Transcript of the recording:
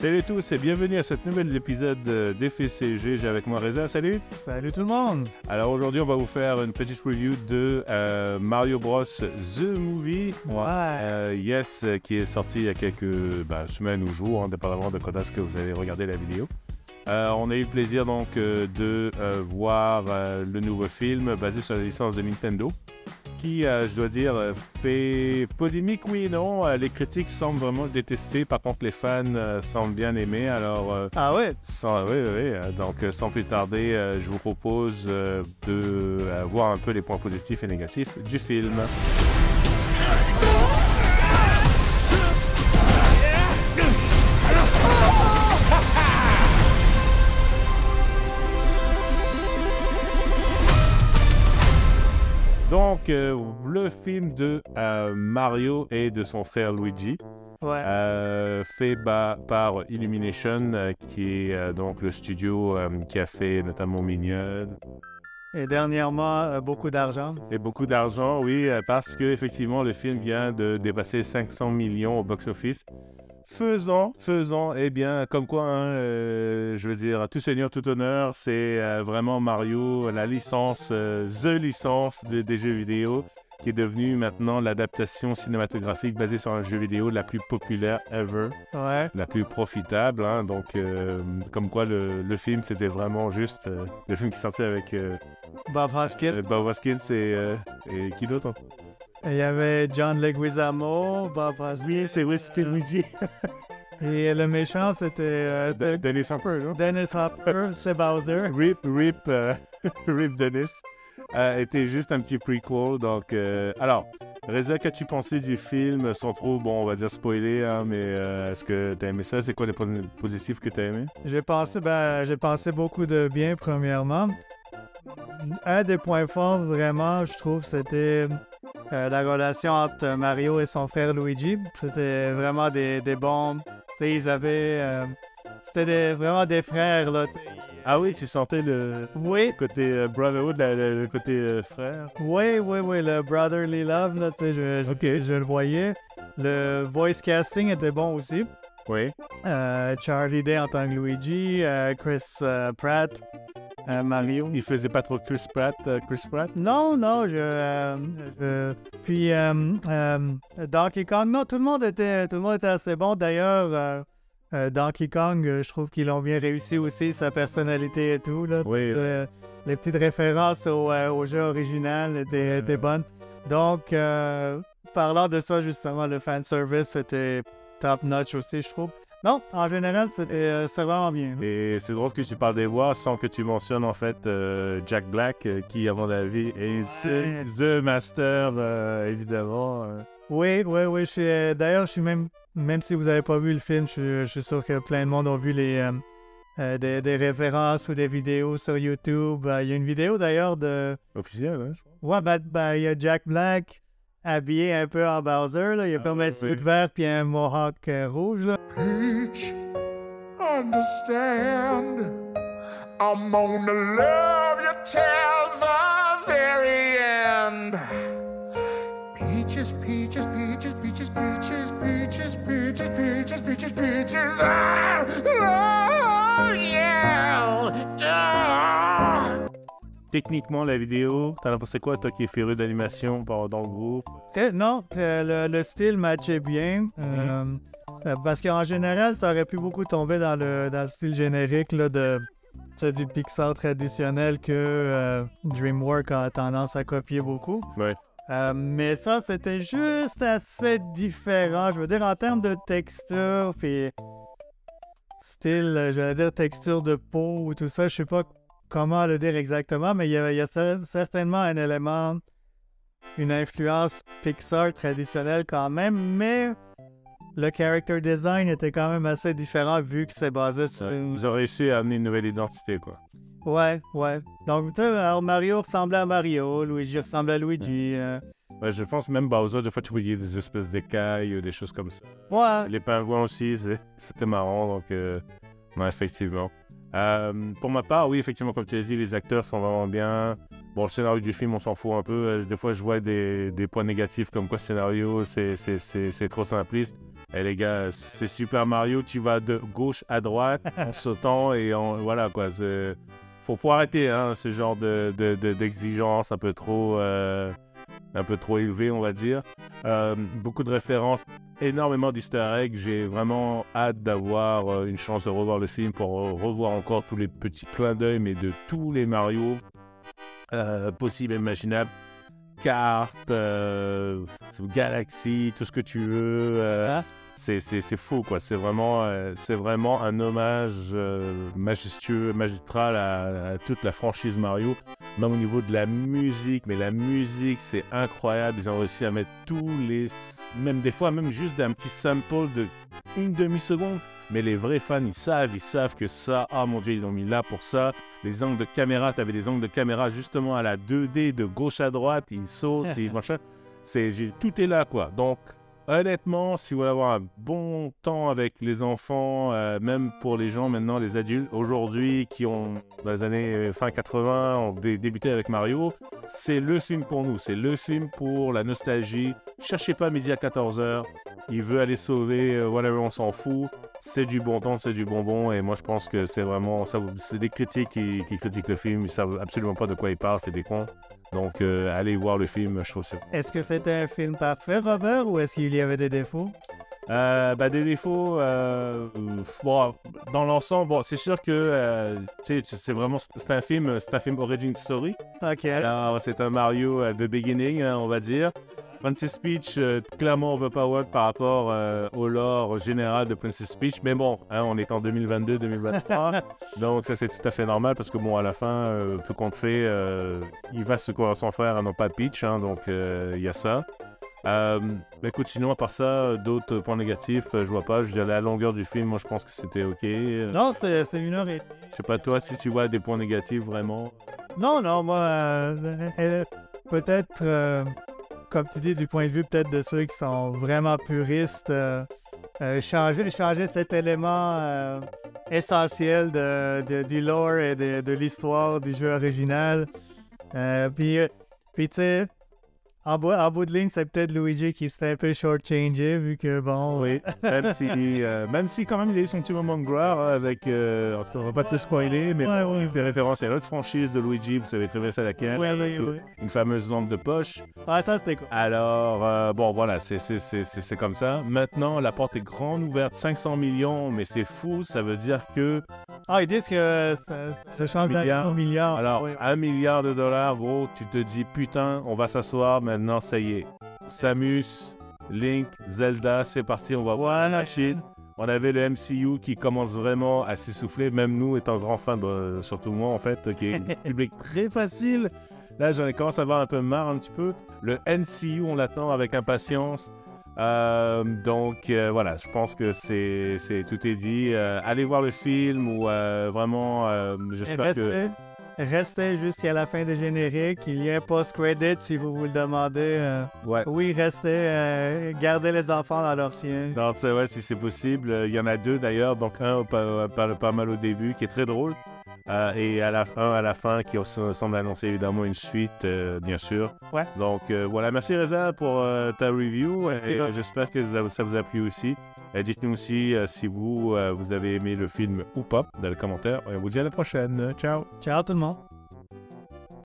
Salut à tous et bienvenue à cette nouvelle épisode d'FCG. J'ai avec moi Reza, salut! Salut tout le monde! Alors aujourd'hui, on va vous faire une petite review de Mario Bros. The Movie. Qui est sorti il y a quelques semaines ou jours, indépendamment de quand est-ce que vous avez regardé la vidéo. On a eu le plaisir donc de voir le nouveau film basé sur la licence de Nintendo. Qui, je dois dire, fait polémique, oui et non. Les critiques semblent vraiment le détester. Par contre, les fans semblent bien aimer. Alors, donc, sans plus tarder, je vous propose de voir un peu les points positifs et négatifs du film. Donc, le film de Mario et de son frère Luigi, fait par Illumination, qui est donc le studio qui a fait notamment Minions. Et dernièrement, beaucoup d'argent. Et beaucoup d'argent, oui, parce qu'effectivement, le film vient de dépasser 500 millions au box-office. Faisant, eh bien, comme quoi, je veux dire, tout seigneur, tout honneur, c'est vraiment Mario, la licence, the licence des jeux vidéo, qui est devenue maintenant l'adaptation cinématographique basée sur un jeu vidéo la plus populaire ever, la plus profitable. Donc, comme quoi, le film, c'était vraiment juste le film qui est sorti avec Bob Hoskins. Bob Hoskins et qui d'autre? Il y avait John Leguizamo, Bob Hoskins. Oui, c'est vrai, c'était Luigi. Et le méchant, c'était... Dennis Hopper, non? Dennis Hopper, c'est Bowser. Rip Dennis. Était juste un petit prequel. Donc, alors, Reza, qu'as-tu pensé du film sans trop, on va dire spoiler, mais est-ce que t'as aimé ça? C'est quoi les points positifs que t'as aimé? J'ai pensé beaucoup de bien, premièrement. Un des points forts, vraiment, je trouve, c'était la relation entre Mario et son frère Luigi. C'était vraiment des bons... Tu sais, ils avaient... c'était vraiment des frères, là. Ah oui, tu sentais le côté brotherhood, le côté frère? Oui, le brotherly love, là, tu sais, je le voyais. Le voice casting était bon aussi. Oui. Charlie Day en tant que Luigi, Chris Pratt, Mario. Il faisait pas trop Chris Pratt? Non, puis Donkey Kong, non, tout le monde était assez bon. D'ailleurs, Donkey Kong, je trouve qu'ils l'ont bien réussi aussi, sa personnalité et tout. Là. Oui. Les petites références au jeu original étaient bonnes. Donc, parlant de ça, justement, le fanservice était top-notch aussi, je trouve. Non, en général, c'était vraiment bien. Et c'est drôle que tu parles des voix sans que tu mentionnes, en fait, Jack Black, qui, à mon avis, est the master, évidemment. Oui. D'ailleurs, je suis même si vous n'avez pas vu le film, je suis sûr que plein de monde ont vu des références ou des vidéos sur YouTube. Il y a une vidéo, d'ailleurs, de... Officielle, hein, je pense. Ouais, il y a Jack Black habillé un peu en Bowser, là. Il y a comme un suit vert puis un mohawk rouge, là. Peach, understand, I'm gonna love you till the very end. Peaches, peaches, peaches, peaches, peaches, peaches, peaches, peaches, peaches, peaches, oh yeah, Techniquement, la vidéo, t'en as pensé quoi, toi qui es féru d'animation dans le groupe? Non, le style matchait bien. Parce qu'en général, ça aurait pu beaucoup tomber dans le style générique là, du Pixar traditionnel que DreamWorks a tendance à copier beaucoup. Ouais. Mais ça, c'était juste assez différent. Je veux dire, en termes de texture, puis style, j'allais dire texture de peau ou tout ça, je sais pas comment le dire exactement, mais il y a certainement un élément, une influence Pixar traditionnelle quand même, mais le character design était quand même assez différent vu que c'est basé sur... Ils ont réussi à amener une nouvelle identité, quoi. Ouais. Donc, tu sais, alors Mario ressemblait à Mario, Luigi ressemblait à Luigi. Ouais, je pense même Bowser, des fois, tu voyais des espèces d'écailles ou des choses comme ça. Ouais. Les pingouins aussi, c'était marrant, donc... non, effectivement. Pour ma part, oui, effectivement, comme tu as dit, les acteurs sont vraiment bien. Bon, le scénario du film, on s'en fout un peu. Des fois, je vois des points négatifs comme quoi le scénario, c'est trop simpliste. Et les gars, c'est Super Mario, tu vas de gauche à droite en sautant et voilà quoi. Faut arrêter hein, ce genre d'exigence un peu trop élevé, on va dire. Beaucoup de références, énormément d'easter eggs. J'ai vraiment hâte d'avoir une chance de revoir le film pour revoir encore tous les petits clins d'œil, mais de tous les Mario possibles et imaginables. Cartes, galaxies, tout ce que tu veux. C'est fou, quoi. C'est vraiment un hommage majestueux, magistral à toute la franchise Mario. Même au niveau de la musique, mais la musique, c'est incroyable. Ils ont réussi à mettre même des fois, même juste un petit sample de une demi-seconde. Mais les vrais fans, ils savent que ça, ah mon Dieu, ils l'ont mis là pour ça. Les angles de caméra, t'avais des angles de caméra justement à la 2D, de gauche à droite, ils sautent, et machin. Tout est là, quoi. Donc, honnêtement, si vous voulez avoir un bon temps avec les enfants, même pour les gens maintenant, les adultes, aujourd'hui, qui ont, dans les années fin 80, ont débuté avec Mario, c'est le film pour nous. C'est le film pour la nostalgie. Cherchez pas midi à 14h. Il veut aller sauver, whatever, on s'en fout. C'est du bon temps, c'est du bonbon. Et moi, je pense que c'est vraiment... c'est des critiques qui critiquent le film. Ils savent absolument pas de quoi ils parlent. C'est des cons. Donc, allez voir le film, je trouve que c'est... Est-ce que c'était un film parfait, Robert, ou est-ce qu'il y avait des défauts? Des défauts, bon, dans l'ensemble, bon, c'est sûr que c'est un film origin story. Ok. Alors, c'est un Mario The Beginning, hein, on va dire. Princess Peach, clairement overpowered par rapport au lore général de Princess Peach, mais bon, hein, on est en 2022-2023, donc ça c'est tout à fait normal parce que bon, à la fin, tout compte fait, il va secouer à son frère, non pas Peach, hein, donc il y a ça. Mais écoute, sinon, à part ça, d'autres points négatifs, je vois pas. Je veux dire, la longueur du film, moi, je pense que c'était OK. Non, c'était 1h30. Je sais pas, toi, si tu vois des points négatifs, vraiment. Non, moi, peut-être, comme tu dis, du point de vue peut-être de ceux qui sont vraiment puristes, changer cet élément essentiel du lore et de l'histoire du jeu original. Puis tu sais, en bout de ligne, c'est peut-être Luigi qui se fait un peu shortchanger, vu que bon... Oui, même si quand même il a eu son petit moment de gloire hein, avec... on ne va pas te spoiler, mais il fait référence à une autre franchise de Luigi, vous savez très bien c'est laquelle. Oui. Une fameuse lampe de poche. Ah, ça c'était cool. Alors, bon voilà, c'est comme ça. Maintenant, la porte est grande ouverte, 500 millions, mais c'est fou, ça veut dire que... Ah, ils disent que ça change d'un milliard. Alors, $1 milliard, gros, tu te dis, putain, on va s'asseoir, maintenant, ça y est. Samus, Link, Zelda, c'est parti, on va voir la Chine. On avait le MCU qui commence vraiment à s'essouffler, même nous étant grands fans, surtout moi en fait, qui est un public très facile. Là, j'en ai commencé à avoir un peu marre un petit peu. Le NCU, on l'attend avec impatience. Donc voilà, je pense que tout est dit. Allez voir le film ou vraiment, j'espère que... Restez jusqu'à la fin des génériques. Il y a un post-credit si vous le demandez. Ouais. Oui, restez. Gardez les enfants dans leur sien. Donc, ouais, si c'est possible. Il y en a deux d'ailleurs. Donc un parle pas mal au début, qui est très drôle. Et à la fin, qui semble annoncer évidemment une suite, bien sûr. Ouais. Donc voilà, merci Reza pour ta review. Et j'espère que ça vous a plu aussi. Dites-nous aussi si vous avez aimé le film ou pas dans les commentaires. Et on vous dit à la prochaine. Ciao. Ciao tout le monde.